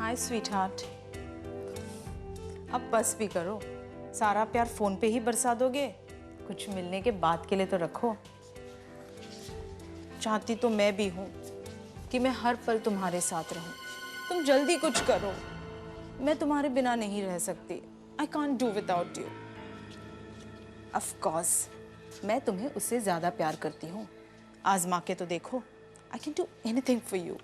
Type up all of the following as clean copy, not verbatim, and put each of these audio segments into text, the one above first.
हाय sweet heart. अब बस भी करो, सारा प्यार फोन पे ही बरसा दोगे? कुछ मिलने के बाद के लिए तो रखो। चाहती तो मैं भी हूँ कि मैं हर पल तुम्हारे साथ रहूं। तुम जल्दी कुछ करो, मैं तुम्हारे बिना नहीं रह सकती। I can't do without you. Of course मैं तुम्हें उससे ज्यादा प्यार करती हूँ। आजमा के तो देखो। I can do anything for you.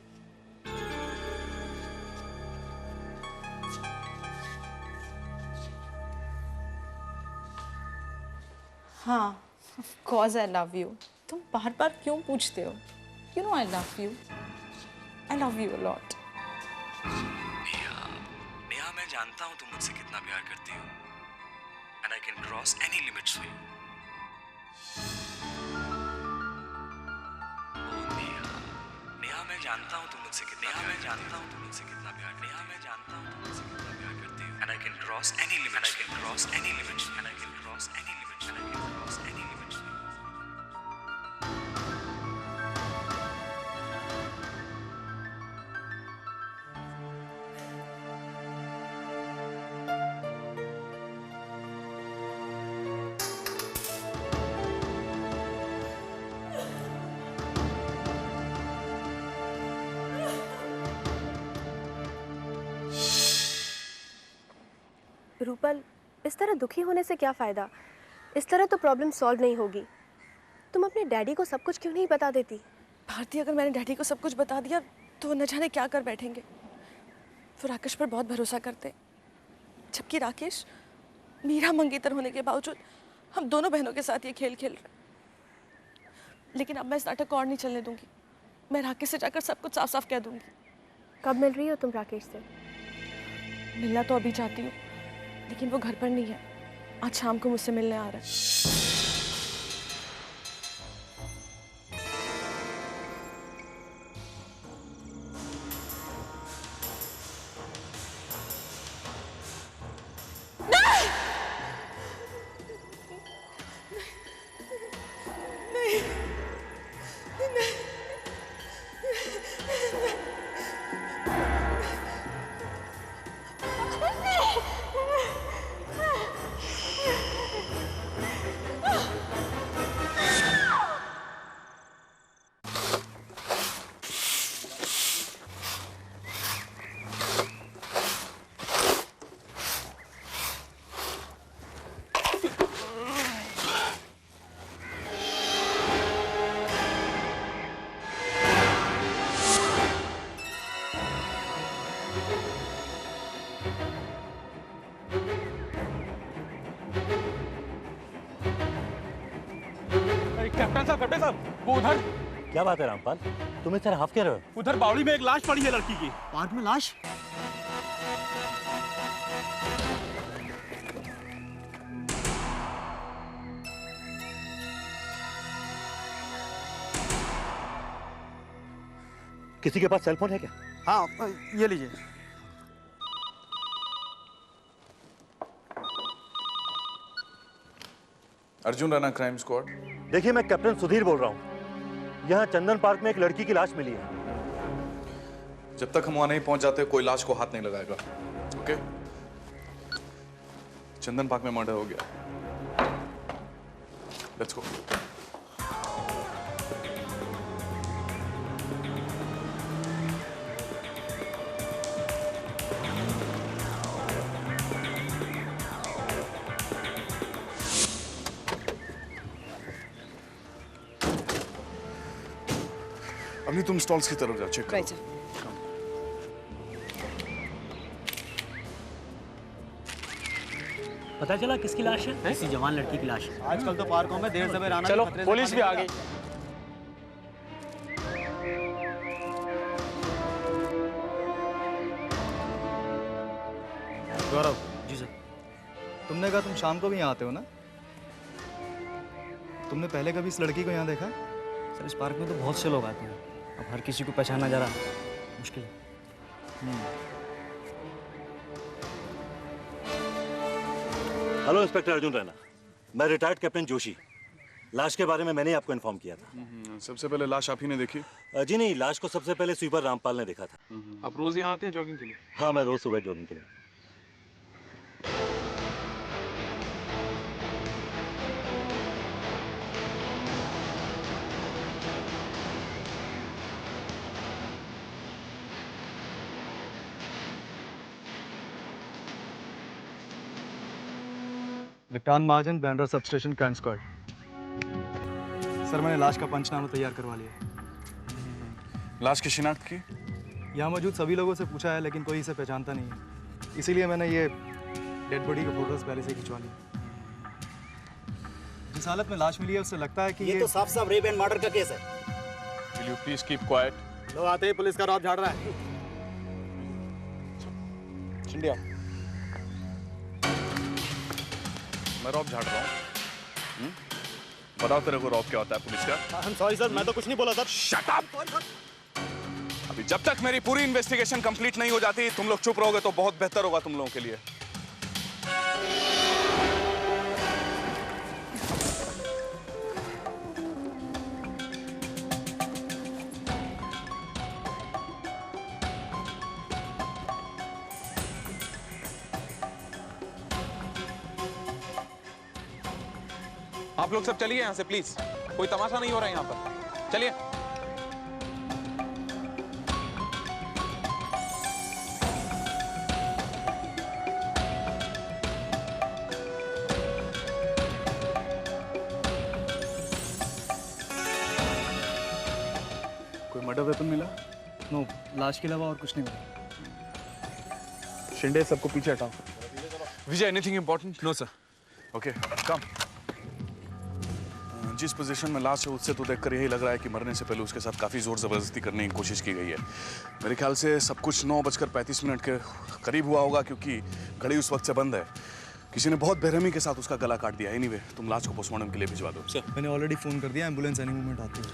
हाँ, of course I love you. तुम बार बार क्यों पूछते हो? You know I love you. I love you a lot. Neha, Neha मैं जानता हूँ तुम मुझसे कितना प्यार करती हो and I can cross any limits for you. Neha, Neha मैं जानता हूँ तुम मुझसे कितना प्यार करती हो and I can cross any limits and I can cross any limits. Rupal, इस तरह दुखी होने से क्या फ़ायदा? इस तरह तो प्रॉब्लम सॉल्व नहीं होगी। तुम अपने डैडी को सब कुछ क्यों नहीं बता देती? भारती, अगर मैंने डैडी को सब कुछ बता दिया तो न जाने क्या कर बैठेंगे। वो राकेश पर बहुत भरोसा करते, जबकि राकेश मीरा मंगेतर होने के बावजूद हम दोनों बहनों के साथ ये खेल खेल रहे। लेकिन अब मैं इस नाटक को और नहीं चलने दूंगी। मैं राकेश से जाकर सब कुछ साफ साफ कह दूंगी। कब मिल रही हो तुम राकेश से? मिलना तो अभी चाहती हूँ, लेकिन वो घर पर नहीं है। आज शाम को मुझसे मिलने आ रहा है। कैप्टन साहब, वो उधर। क्या बात है रामपाल, तुम इस तरह हाफ कह रहे हो? उधर बावड़ी में एक लाश पड़ी है लड़की की। पार्क में लाश? किसी के पास सेल फोन है क्या? हाँ, ये लीजिए। Arjun Rana, crime squad. देखिए, मैं कैप्टन सुधीर बोल रहा हूँ। यहाँ चंदन पार्क में एक लड़की की लाश मिली है। जब तक हम वहां नहीं पहुंच जाते कोई लाश को हाथ नहीं लगाएगा। ओके? चंदन पार्क में मर्डर हो गया। Let's go. अभी तुम स्टॉल्स की तरफ जाओ, चेक करो। पता चला किसकी लाश है? किसी जवान लड़की की लाश है। आजकल तो पार्कों में देर सवेर आना। चलो, पुलिस भी आ गई। गौरव जी सर। तुमने कहा तुम शाम को भी यहाँ आते हो ना? तुमने पहले कभी इस लड़की को यहाँ देखा? सर, इस पार्क में तो बहुत से लोग आते हैं। अब हर किसी को पहचानना जरा मुश्किल है। हेलो इंस्पेक्टर अर्जुन रैना, मैं रिटायर्ड कैप्टन जोशी। लाश के बारे में मैंने आपको इन्फॉर्म किया था। सबसे पहले लाश आप ही ने देखी? जी नहीं, लाश को सबसे पहले स्वीपर रामपाल ने देखा था। आप रोज यहाँ आते हैं जॉगिंग के लिए? हाँ, मैं रोज सुबह जॉगिंग के लिए। विक्रांत महाजन, Bandra sub station, cantt squad. Sir, मैंने लाश का पंचनामा तैयार करवा लिया। लाश की शिनाख्त की? यहाँ मौजूद सभी लोगों से पूछा है, लेकिन कोई इसे पहचानता नहीं है। इसीलिए मैंने ये डेड बॉडी के फोटोज पहले से खिंचवा लिए। जिस हालत में लाश मिली है उससे लगता है कि ये तो साफ साफ रेप एंड मर्डर का केस है। Will you please keep quiet? लो आते ही पुलिस का रौब झाड़ रहा है। चिंडिया, मैं रौब झाड़ रहा हूँ। बताओ तेरे को रौब क्या होता है पुलिस का? सॉरी सर, मैं तो कुछ नहीं बोला सर। Shut up! अभी जब तक मेरी पूरी इन्वेस्टिगेशन कंप्लीट नहीं हो जाती तुम लोग चुप रहोगे तो बहुत बेहतर होगा तुम लोगों के लिए। आप लोग सब चलिए यहाँ से प्लीज, कोई तमाशा नहीं हो रहा है यहाँ पर, चलिए। कोई मर्डर वेपन मिला? नो, लाश के अलावा और कुछ नहीं मिला। शिंदे, सबको पीछे हटाओ। Vijay, anything important? No sir. Okay, come. जिस पोजीशन में लाश है उससे तो देखकर यही लग रहा है कि मरने से पहले उसके साथ काफ़ी जोर ज़बरदस्ती करने की कोशिश की गई है। मेरे ख्याल से सब कुछ 9:35 के करीब हुआ होगा, क्योंकि घड़ी उस वक्त से बंद है। किसी ने बहुत बेरहमी के साथ उसका गला काट दिया। एनीवे, तुम लाश को पोस्टमार्टम के लिए भिजवा दो। सर, मैंने ऑलरेडी फ़ोन कर दिया, एम्बुलेंस एनी मोमेंट आती है।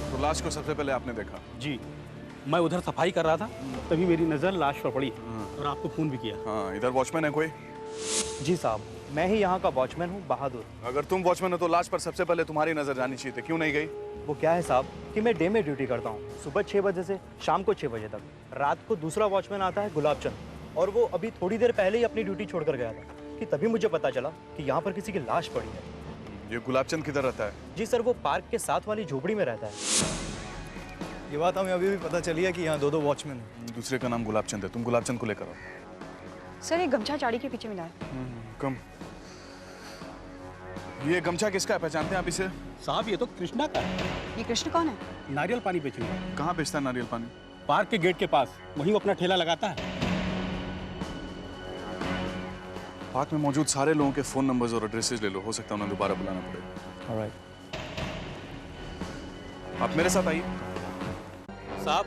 तो लाश को सबसे पहले आपने देखा? जी, मैं उधर सफाई कर रहा था, तभी मेरी नज़र लाश पर पड़ी और आपको फ़ोन भी किया। हाँ, इधर वॉचमैन है कोई? जी साहब, मैं ही यहाँ का वॉचमैन हूँ, बहादुर। अगर तुम वॉचमैन हो तो लाश पर सबसे पहले तुम्हारी नजर जानी चाहिए थी, क्यों नहीं गई? वो क्या है साहब कि मैं डे में ड्यूटी करता हूँ, सुबह 6 बजे से शाम को 6 बजे तक। रात को दूसरा वॉचमैन आता है, गुलाबचंद, और वो अभी थोड़ी देर पहले ही अपनी ड्यूटी छोड़कर गया था कि तभी मुझे पता चला कि यहाँ पर किसी की लाश पड़ी है। ये गुलाबचंद किधर रहता है? जी सर, वो पार्क के साथ वाली झोपड़ी में रहता है। ये बात हमें अभी भी पता चली है कि यहाँ 2 वॉचमैन हैं। दूसरे का नाम गुलाबचंद है। तुम गुलाबचंद को लेकर आओ। सर, ये गमछा चाड़ी के पीछे मिला है। कम। ये गमछा किसका है, पहचानते हैं आप इसे? साहब, ये तो कृष्णा का है। ये कृष्ण कौन है? नारियल पानी बेचने का। कहाँ बेचता है नारियल पानी? पार्क के गेट के पास, वहीं वो अपना ठेला लगाता है। पार्क में मौजूद सारे लोगों के फ़ोन नंबर्स और एड्रेसेस ले लो, हो सकता है उन्हें दोबारा बुलाना पड़े। ऑलराइट। आप मेरे साथ आइए। साहब,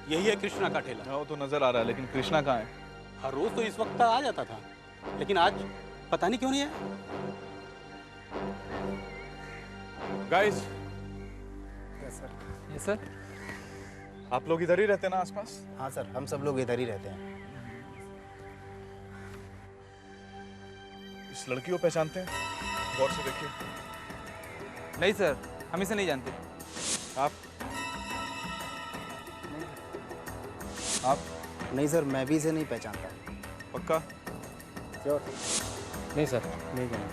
यही है कृष्णा का ठेला। हाँ, वो तो नजर आ रहा है, लेकिन कृष्णा कहाँ है? हर रोज तो इस वक्त आ जाता था, लेकिन आज पता नहीं क्यों नहीं है। गाइस, ये सर। आप लोग इधर ही रहते हैं ना आसपास? हाँ सर, हम सब लोग इधर ही रहते हैं। इस लड़की को पहचानते हैं? गौर से देखिए। नहीं सर, हम इसे नहीं जानते। आप नहीं सर, मैं भी इसे नहीं पहचानता। पक्का? नहीं सर, नहीं जानता।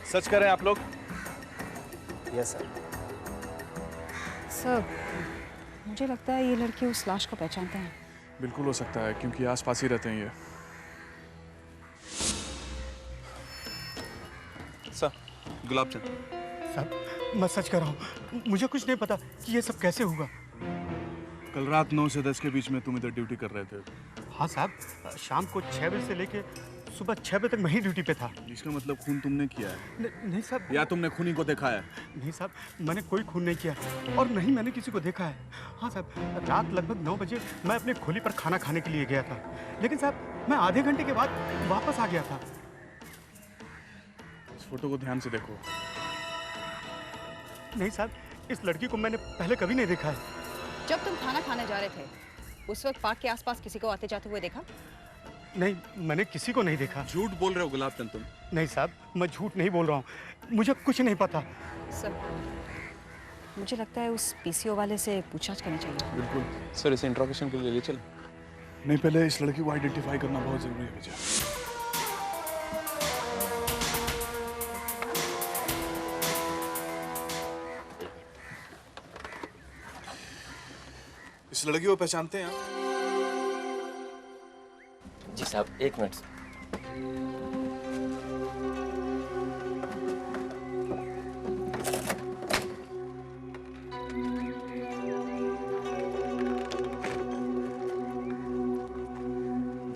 सच कह रहे हैं आप लोग? Yes sir. सर, मुझे लगता है ये लड़के उस लाश को पहचानते हैं। बिल्कुल हो सकता है, क्योंकि आसपास ही रहते हैं ये। सर, गुलाबचंद। सर, मैं सच कर रहा हूँ, मुझे कुछ नहीं पता कि ये सब कैसे हुआ। कल रात 9 से 10 के बीच में तुम इधर ड्यूटी कर रहे थे। हाँ साहब, शाम को 6 बजे से लेके सुबह 6 बजे तक मैं ही ड्यूटी पे था। इसका मतलब खून तुमने किया है? नहीं साहब। या तुमने खूनी को देखा है? नहीं साहब, मैंने कोई खून नहीं किया और नहीं मैंने किसी को देखा है। हाँ साहब, रात लगभग 9 बजे मैं अपने खोली पर खाना खाने के लिए गया था, लेकिन साहब मैं आधे घंटे के बाद वापस आ गया था। इस फोटो को ध्यान से देखो। नहीं साहब, इस लड़की को मैंने पहले कभी नहीं देखा है। जब तुम खाना खाने जा रहे थे उस वक्त पार्क के आसपास किसी को आते जाते हुए देखा? नहीं, मैंने किसी को नहीं देखा। झूठ बोल रहे हो गुलाब चंद तुम। नहीं साहब, मैं झूठ नहीं बोल रहा हूँ, मुझे कुछ नहीं पता। सर, मुझे लगता है उस पीसीओ वाले से पूछताछ करनी चाहिए। बिल्कुल सर, इसे इंट्रोगेशन के लिए ले चलो। नहीं, पहले इस लड़की को आइडेंटिफाई करना बहुत जरूरी है विजय। इस लड़की को पहचानते हैं आप? जी साहब, 1 मिनट।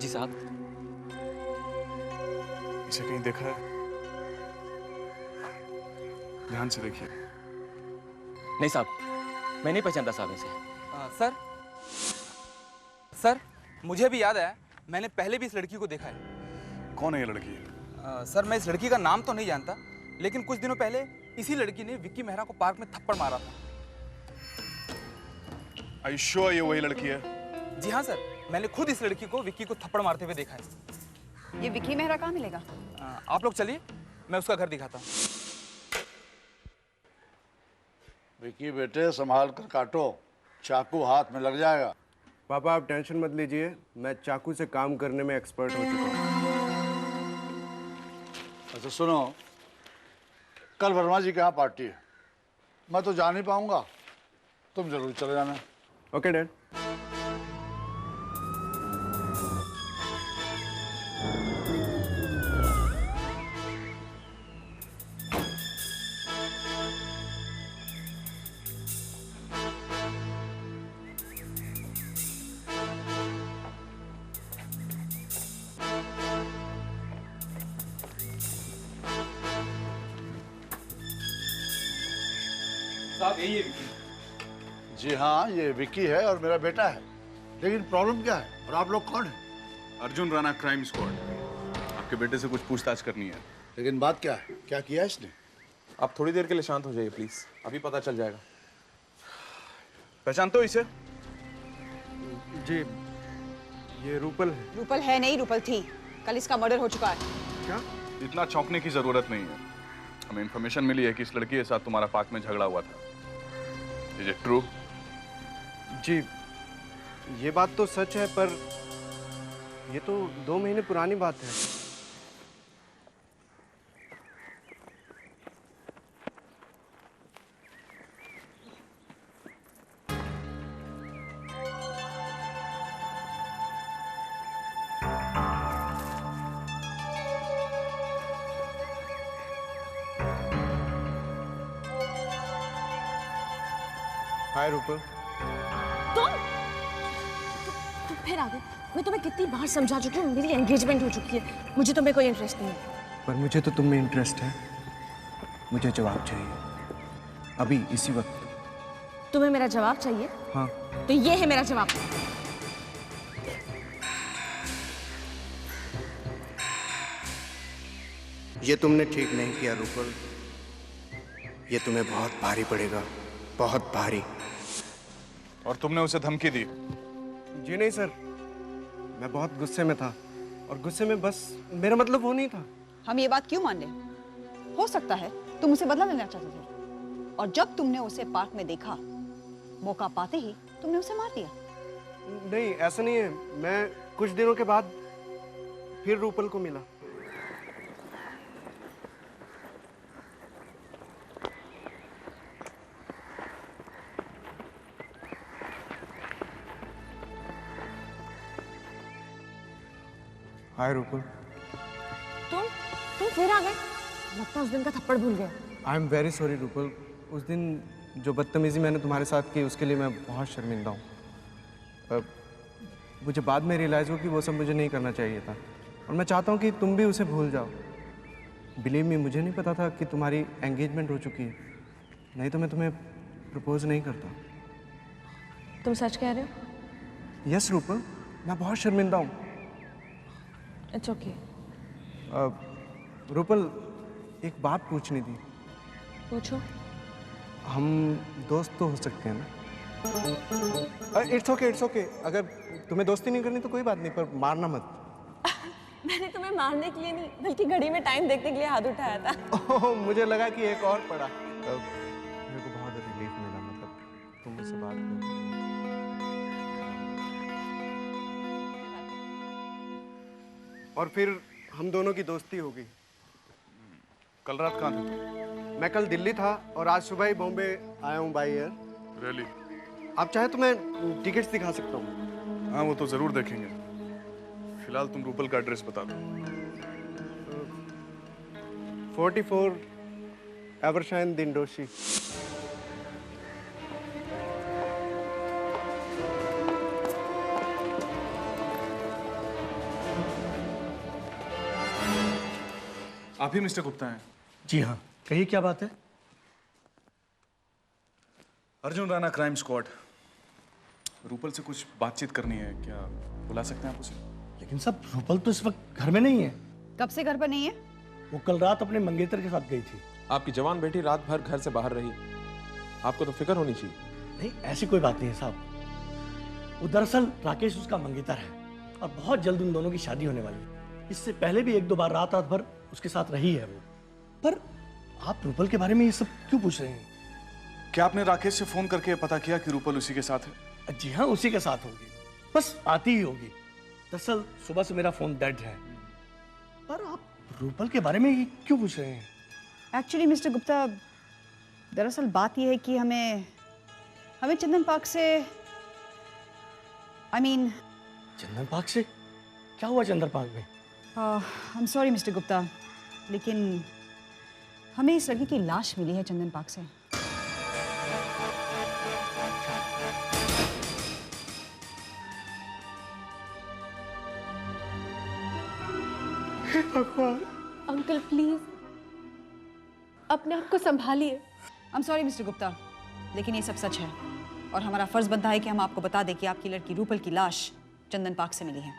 जी साहब। इसे कहीं देखा है? ध्यान से देखिए। नहीं साहब, मैं नहीं पहचानता साहब इसे। सर, मुझे भी याद है, मैंने पहले भी इस लड़की को देखा है। कौन है ये लड़की? सर, मैं इस लड़की का नाम तो नहीं जानता, लेकिन कुछ दिनों पहले इसी लड़की ने विक्की मेहरा को पार्क में थप्पड़ मारा था। Are you sure ये वही लड़की है? जी हाँ सर, मैंने खुद इस लड़की को विक्की को थप्पड़ मारते हुए देखा है। ये विक्की मेहरा कहाँ मिलेगा? आप लोग चलिए, मैं उसका घर दिखाता हूँ। विक्की बेटे, संभाल कर काटो, चाकू हाथ में लग जाएगा। पापा आप टेंशन मत लीजिए, मैं चाकू से काम करने में एक्सपर्ट हो चुका हूँ। अच्छा सुनो, कल वर्मा जी के यहाँ पार्टी है, मैं तो जा नहीं पाऊंगा, तुम जरूर चले जाना। Okay dad. साहब, यही है विक्की। जी हाँ, ये विक्की है और मेरा बेटा है, लेकिन प्रॉब्लम क्या है और आप लोग कौन हैं? Arjun Rana, crime squad. आपके बेटे से कुछ पूछताछ करनी है। लेकिन बात क्या है, क्या किया इसने? आप थोड़ी देर के लिए शांत हो जाइए प्लीज, अभी पता चल जाएगा। पहचानते हो इसे? जी, ये रूपल है। रूपल है नहीं, रूपल थी। कल इसका मर्डर हो चुका है। क्या? इतना चौंकने की जरूरत नहीं है। हमें इंफॉर्मेशन मिली है कि इस लड़की के साथ तुम्हारा पार्क में झगड़ा हुआ था। Is it true? जी, ये बात तो सच है, पर ये तो 2 महीने पुरानी बात है। हाय रूपल। तुम फिर आ गए। मैं तुम्हें कितनी बार समझा चुकी हूँ, मेरी एंगेजमेंट हो चुकी है, मुझे तुम्हें कोई इंटरेस्ट नहीं है। पर मुझे तो तुम में इंटरेस्ट है, मुझे जवाब चाहिए अभी इसी वक्त। तुम्हें मेरा जवाब चाहिए? हाँ। तो ये है मेरा जवाब। ये तुमने ठीक नहीं किया रूपल, ये तुम्हें बहुत भारी पड़ेगा, बहुत भारी। और तुमने उसे धमकी दी? जी नहीं सर, मैं बहुत गुस्से में था और गुस्से में बस मेरा मतलब वो नहीं था। हम ये बात क्यों मान ले? हो सकता है तुम उसे बदला लेना चाहते थे, और जब तुमने उसे पार्क में देखा, मौका पाते ही तुमने उसे मार दिया। नहीं, ऐसा नहीं है, मैं कुछ दिनों के बाद फिर रूपल को मिला। हाय रूपल। तुम फिर आ गए? लगता है उस दिन का थप्पड़ भूल गए। I am very sorry Rupal, उस दिन जो बदतमीजी मैंने तुम्हारे साथ की उसके लिए मैं बहुत शर्मिंदा हूँ। मुझे बाद में रियलाइज़ हो कि वो सब मुझे नहीं करना चाहिए था, और मैं चाहता हूँ कि तुम भी उसे भूल जाओ। बिलीव मी, मुझे नहीं पता था कि तुम्हारी एंगेजमेंट हो चुकी है, नहीं तो मैं तुम्हें प्रपोज नहीं करता। तुम सच कह रहे हो? यस रूपल, मैं बहुत शर्मिंदा हूँ। It's okay. रूपल, एक बात पूछनी थी। पूछो। हम दोस्त तो हो सकते हैं ना? It's okay, it's okay. अगर तुम्हें दोस्ती नहीं करनी तो कोई बात नहीं, पर मारना मत। मैंने तुम्हें मारने के लिए नहीं, बल्कि घड़ी में टाइम देखने के लिए हाथ उठाया था। ओह, मुझे लगा कि एक और पड़ा। मेरे को बहुत रिलीफ मिला, मतलब तुम मुझसे बात करो। और फिर हम दोनों की दोस्ती हो गई। कल रात कहाँ थे? मैं कल दिल्ली था और आज सुबह ही बॉम्बे आया हूँ बाय एयर। रियली? आप चाहे तो मैं टिकट्स दिखा सकता हूँ। हाँ, वो तो जरूर देखेंगे। फिलहाल तुम रूपल का एड्रेस बता दो। 44 एवरशाइन दिंडोशी। आप ही मिस्टर गुप्ता हैं? जी हाँ, कहिए क्या बात है? Arjun Rana, crime squad. रूपल से कुछ बातचीत करनी है, क्या बुला सकते हैं आप उसे? लेकिन सब रूपल तो इस वक्त घर में नहीं है। कब से घर पर नहीं है? वो कल रात अपने मंगेतर के साथ गई थी। आपकी जवान बेटी रात भर घर से बाहर रही, आपको तो फिक्र होनी चाहिए। नहीं, ऐसी कोई बात नहीं है साहब। वो दरअसल राकेश उसका मंगेतर है और बहुत जल्द उन दोनों की शादी होने वाली है। इससे पहले भी एक दो बार रात भर उसके साथ रही है वो। पर आप रूपल के बारे में ये सब क्यों पूछ रहे हैं? क्या आपने राकेश से फोन करके पता किया कि रूपल उसी के साथ है? जी हाँ, उसी के साथ होगी, बस आती ही होगी। दरअसल सुबह से मेरा फोन डेड है। पर आप रूपल के बारे में ये क्यों पूछ रहे हैं? एक्चुअली मिस्टर गुप्ता, दरअसल बात यह है कि हमें चंदन पार्क से चंदन पार्क से? क्या हुआ चंदन पार्क में? आई एम सॉरी मिस्टर गुप्ता, लेकिन हमें इस लड़की की लाश मिली है चंदन पार्क से। भगवान। अंकल प्लीज अपने आप को संभालिए। I am sorry mister Gupta, लेकिन ये सब सच है और हमारा फर्ज बनता है कि हम आपको बता दें कि आपकी लड़की रूपल की लाश चंदन पार्क से मिली है।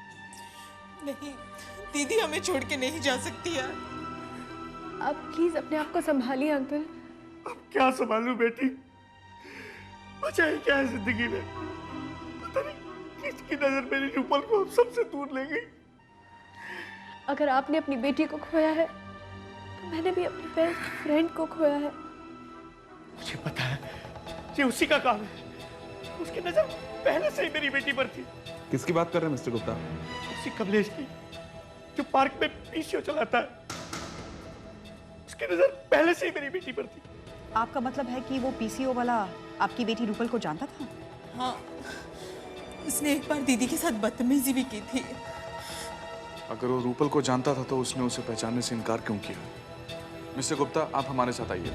नहीं दीदी, हमें छोड़ के नहीं जा सकती यार। आप प्लीज अपने आप को संभालिए अंकल। अब क्या संभालूं बेटी? बचा ही क्या है जिंदगी में? पता नहीं किसकी नजर मेरी रूपल को अब सबसे दूर ले गई। अगर आपने अपनी बेटी को खोया है तो मैंने भी अपनी बेस्ट फ्रेंड को खोया है। मुझे पता है ये उसी का काम है। उसकी नजर पहले से ही मेरी बेटी पर थी। किसकी बात कर रहे हैं मिस्टर गुप्ता? उसी कमलेश की जो पार्क में पीसीओ चलाता है। उसकी नजर पहले से ही मेरी बेटी पर थी। आपका मतलब है कि वो पीसीओ वाला आपकी बेटी रूपल को जानता था? हाँ, उसने एक बार दीदी के साथ बदतमीजी भी की थी। अगर वो रूपल को जानता था तो उसने उसे पहचानने से इनकार क्यों किया? मिस्टर गुप्ता, आप हमारे साथ आइए।